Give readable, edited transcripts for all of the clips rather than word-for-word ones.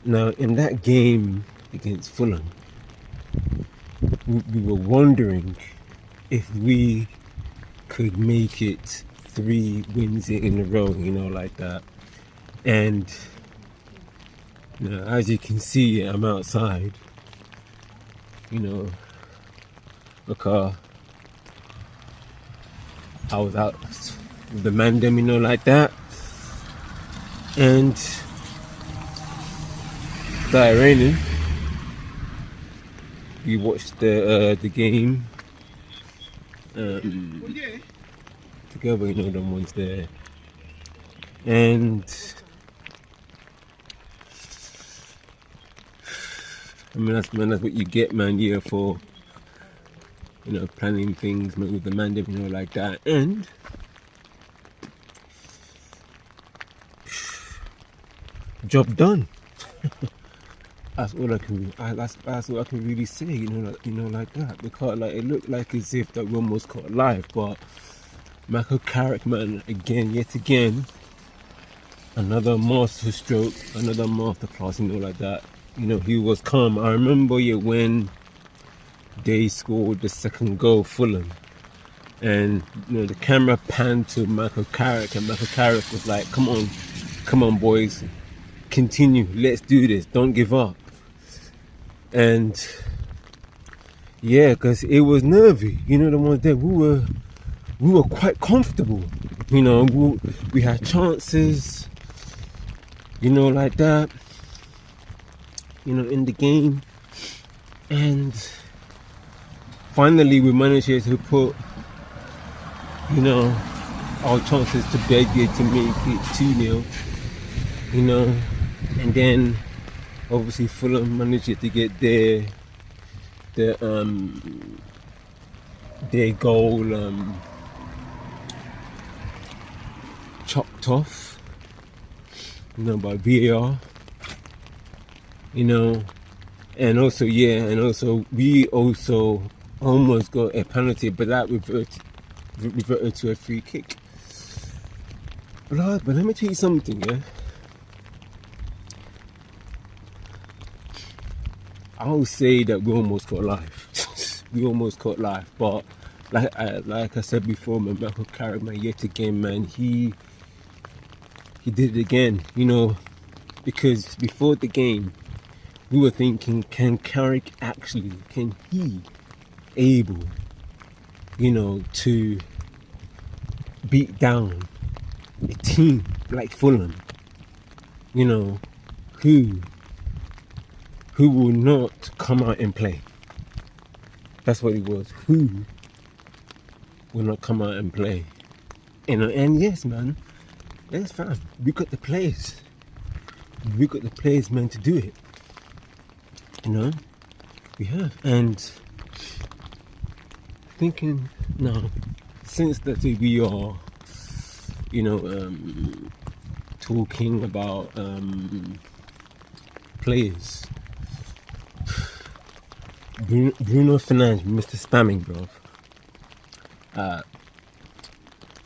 Now, in that game against Fulham, we were wondering if we could make it 3 wins in a row, like that. And as you can see, I'm outside, because I was out with the mandem, like that. And started raining. We watched the game together, them ones there. And I mean, that's what you get, man, yeah, for planning things, man, with the mandem, like that. And job done. That's all I can. That's all I can really say. Like that. Because it looked like as if that we almost caught live, but Michael Carrick, man, yet again, another master stroke, another masterclass. Like that. He was calm. I remember when they scored the second goal, Fulham, and the camera panned to Michael Carrick, and Michael Carrick was like, "Come on, boys, continue. Let's do this. Don't give up." And yeah, because it was nervy, the ones that we were quite comfortable, we had chances, like that, in the game. And finally we managed to put our chances to bed here to make it 2-0, and then obviously Fulham managed to get their goal chopped off, by VAR, and also we also almost got a penalty, but that reverted to a free kick. But let me tell you something, yeah. I would say that we almost caught live. But like I said before, man, Michael Carrick, man, yet again, man, he did it again. Because before the game, we were thinking, can he able, to beat down a team like Fulham, who will not come out and play. That's what it was. Who will not come out and play. And yes, man, that's fine. We got the players. Man, to do it. We have. And thinking now, since that we are, talking about players, Bruno Fernandes, Mr. Spamming, bro.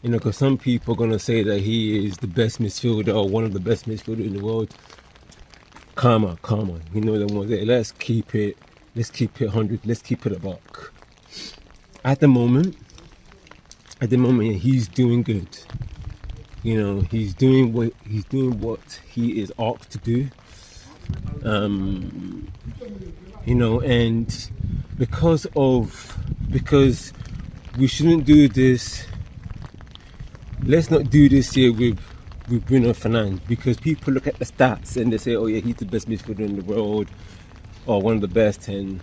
Because some people are gonna say that he is the best midfielder or one of the best midfielders in the world. Calm on. The ones there. Let's keep it 100. Let's keep it a buck. At the moment, he's doing good. He's doing what he is asked to do. And because we shouldn't do this. Let's not do this here with Bruno Fernandes, because people look at the stats and they say, oh yeah, he's the best midfielder in the world or one of the best, and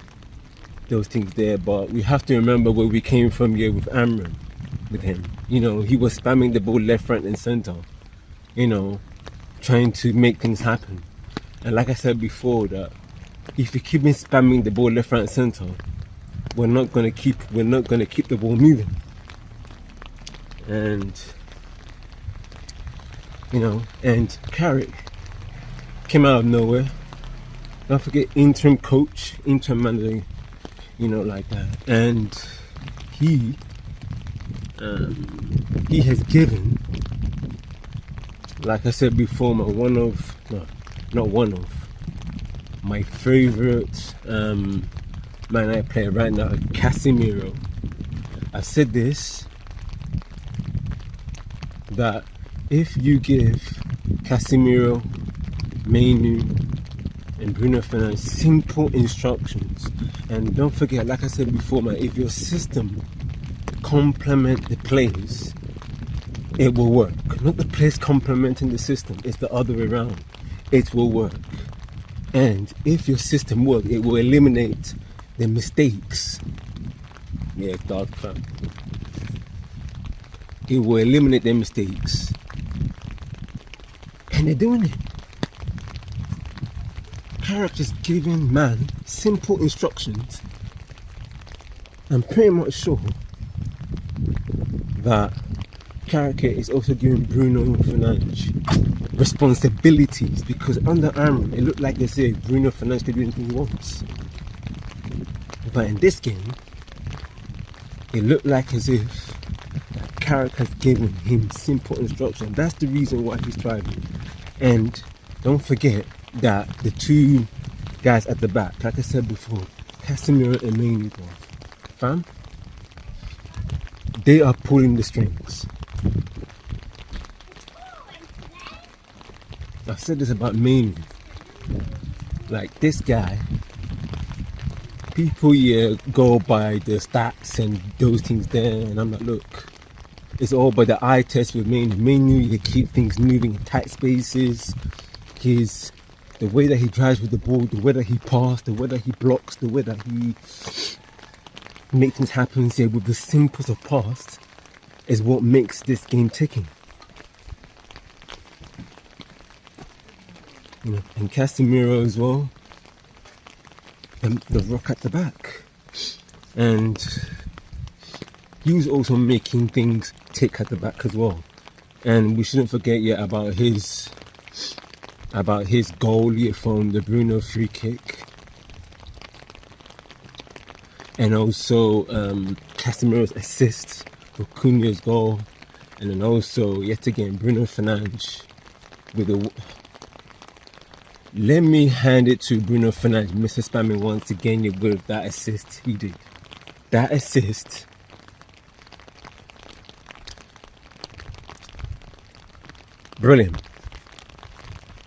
those things there. But we have to remember where we came from here with Amram, with him. He was spamming the ball left, right and centre, trying to make things happen. And like I said before, that if we keep spamming the ball left, right and centre, we're not gonna keep the ball moving. And and Carrick came out of nowhere. Don't forget, interim coach, interim manager, like that. And he has given, like I said before, my favourite Man United player right now, Casemiro. I've said this, that if you give Casemiro, Mainoo and Bruno Fernandes simple instructions, and don't forget, like I said before, man, if your system complement the players, it will work. Not the players complementing the system, it's the other way around. It will work. And if your system works, it will eliminate the mistakes. Yeah, dog fam. It will eliminate their mistakes. And they're doing it. Characters giving man simple instructions. I'm pretty much sure that Carrick is also giving Bruno Fernandes responsibilities, because under Amram it looked like they say Bruno Fernandes can do anything he wants. But in this game, it looked like as if Carrick has given him simple instructions. That's the reason why he's thriving. And don't forget that the two guys at the back, like I said before, Casemiro and Mainoo, fam, they are pulling the strings. I've said this about Mainoo. Like, this guy, people go by the stats and those things there, and I'm like, look, it's all by the eye test with Mainoo. Mainoo, you keep things moving in tight spaces. The way that he drives with the ball, the way that he passes, the way that he blocks, the way that he makes things happen with the simples of pass is what makes this game ticking. You know, and Casemiro as well, the rock at the back, and he was also making things tick at the back as well. And we shouldn't forget yet about his goal from the Bruno free kick, and also Casemiro's assist for Cunha's goal, and then also yet again Bruno Fernandes with a. Let me hand it to Bruno Fernandes, Mr. Spamming once again with that assist he did. That assist. Brilliant.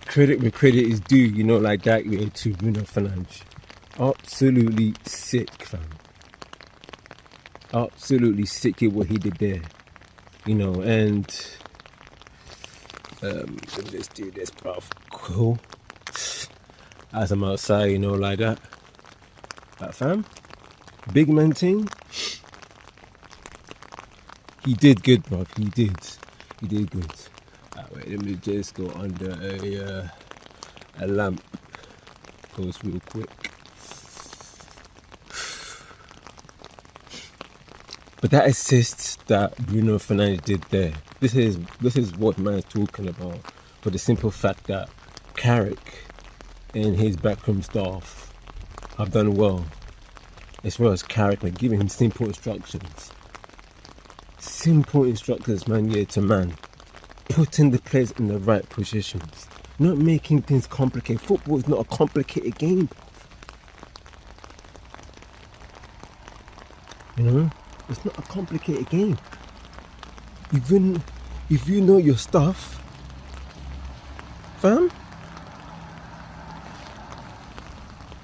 Credit where credit is due, you know, like that way to Bruno Fernandes. Absolutely sick, fam. Absolutely sick at what he did there. You know, and let me just do this, bruv. Cool. As I'm outside, you know, like that. But fam, big man thing. He did good, bruv. He did good. Wait, let me just go under a lamp. Goes real quick. But that assist that Bruno Fernandes did there, this is what man's talking about. For the simple fact that Carrick and his backroom staff have done well, as well as Carrick, like giving him simple instructions. Simple instructions, man, to man. Putting the players in the right positions. Not making things complicated. Football is not a complicated game. You know? It's not a complicated game. Even if you know your stuff, fam,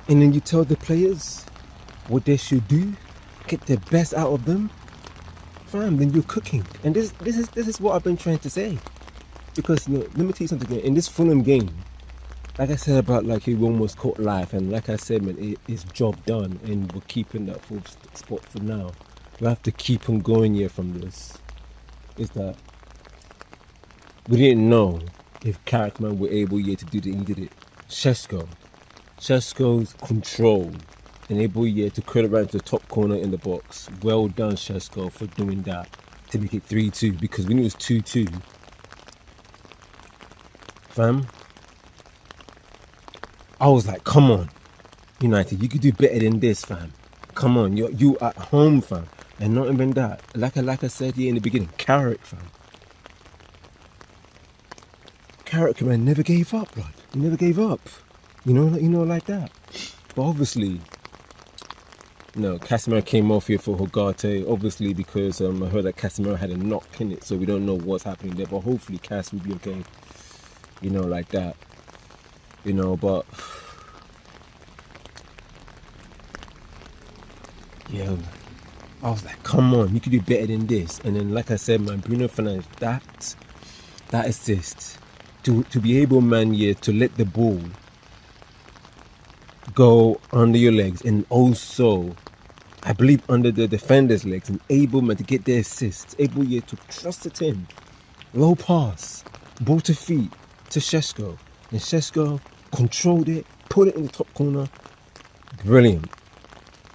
and then you tell the players what they should do, get the best out of them, fam, then you're cooking. And this is what I've been trying to say. Because, you know, let me tell you something. In this Fulham game, like I said about like he almost caught life, and like I said, man, it's job done, and we're keeping that fourth spot for now. We have to keep on going here from this. Is that we didn't know if Carrickman were able yet to do it, and he did it. Šeško's control enabled yet to curl around to the top corner in the box. Well done, Šeško, for doing that to make it 3-2. Because when it was 2-2, fam, I was like, come on, United, you could do better than this, fam. Come on, you at home, fam. And not even that. Like I said here in the beginning, Carrick, fam. Carrick, man, never gave up, blood. He never gave up. You know, like that. But obviously, Casemiro came off here for Hogarte, obviously because I heard that Casemiro had a knock in it, so we don't know what's happening there. But hopefully, Cas will be okay. Like that. But yeah, I was like, come on, you could do better than this. And then, like I said, man, Bruno Fernandes, that assist to be able, man, to let the ball go under your legs, and also I believe under the defender's legs, and able, man, to get their assists, able to trust it in, low pass, ball to feet to Šeško, and Šeško controlled it, put it in the top corner. Brilliant,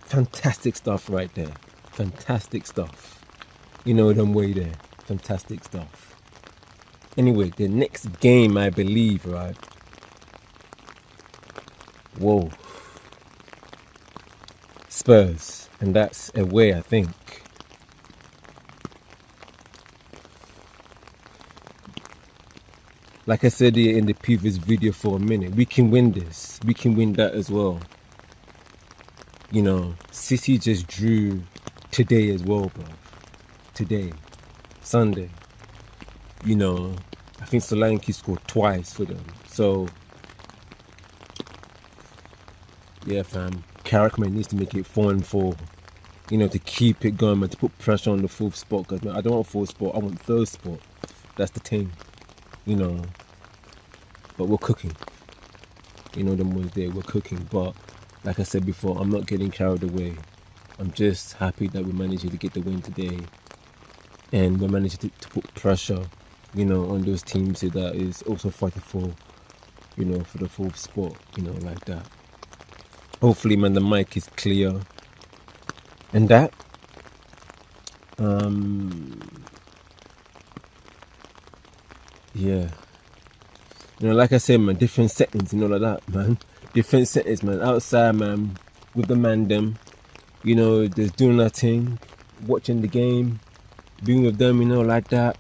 fantastic stuff right there, fantastic stuff. Them way there, fantastic stuff. Anyway, the next game, I believe, right? Whoa. Spurs, and that's away, I think. Like I said here in the previous video for a minute, we can win this. We can win that as well. City just drew today as well, bro. Today, Sunday. I think Solanke scored twice for them. So, yeah, fam. Carrickman needs to make it 4-4. To keep it going, man. To put pressure on the fourth spot. Because, man, I don't want fourth spot. I want third spot. That's the thing. But we're cooking. Them ones there, we're cooking. But, like I said before, I'm not getting carried away. I'm just happy that we managed to get the win today. And we managed to put pressure, on those teams that is also fighting for, for the fourth spot, like that. Hopefully, man, the mic is clear. And that, yeah. Like I said, man, different settings, like that, man. Different settings, man. Outside, man, with the man, them, just doing that thing, watching the game, being with them, like that.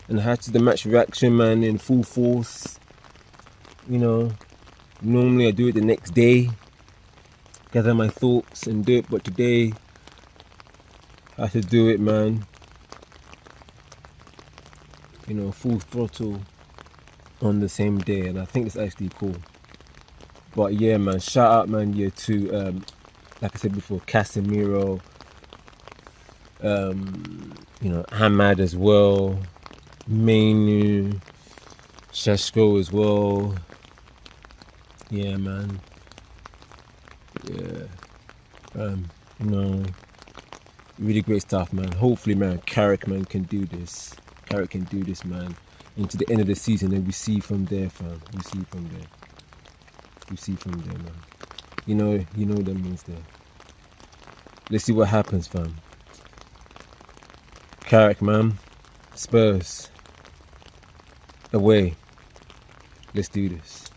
And I had to the match reaction, man, in full force. Normally I do it the next day, gather my thoughts and do it, but today I had to do it, man. Full throttle on the same day, and I think it's actually cool. But yeah, man, shout out, man, to like I said before, Casemiro, Hamad as well, Mainoo, Šeško as well. Yeah, man. Yeah. Really great stuff, man. Hopefully, man, Carrick, man, can do this. Carrick can do this, man. Into the end of the season, and we see from there, fam. We see from there, man. You know them means there. Let's see what happens, fam. Carrick, man. Spurs. Away. Let's do this.